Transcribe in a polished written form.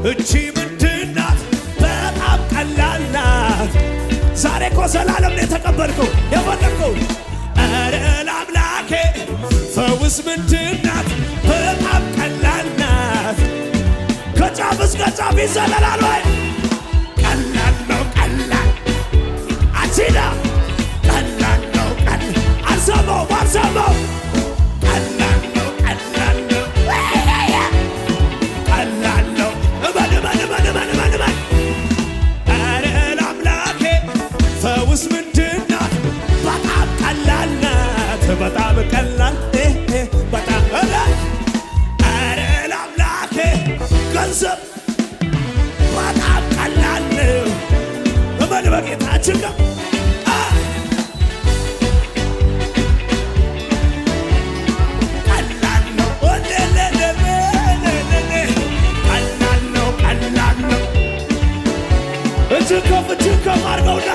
እቺ ምንድናት? በጣም ቀላል ናት። ዛሬ እኮ ዘላለም ነው የተቀበልከው የፈለግከው። ኧረ ለአምላኬ ፈውስ ምንድናት? በጣም ቀላል ናት። ከጫፍ እስከ ጫፍ ይዘለላል ወይ? ቀላል ነው ቀላል አቺዳ ቀላል ነው ቀላል አልሰማው አልሰማው ቀላል ነው ቀላል ነው ቀላል ነው እመን እመን እመን እመን እመን እመን። ኧረ ለአምላኬ ፈውስ ምንድናት? በጣም ቀላል ናት። በጣም ቀላል በጣም ኧረ ለአምላኬ ገንዘብ በጣም ቀላል ነው። እመን በጌታችን ነው። ቀላል ነው ቀላል ነው ቀላል ነው። እጅግ ከፍ አድርገውና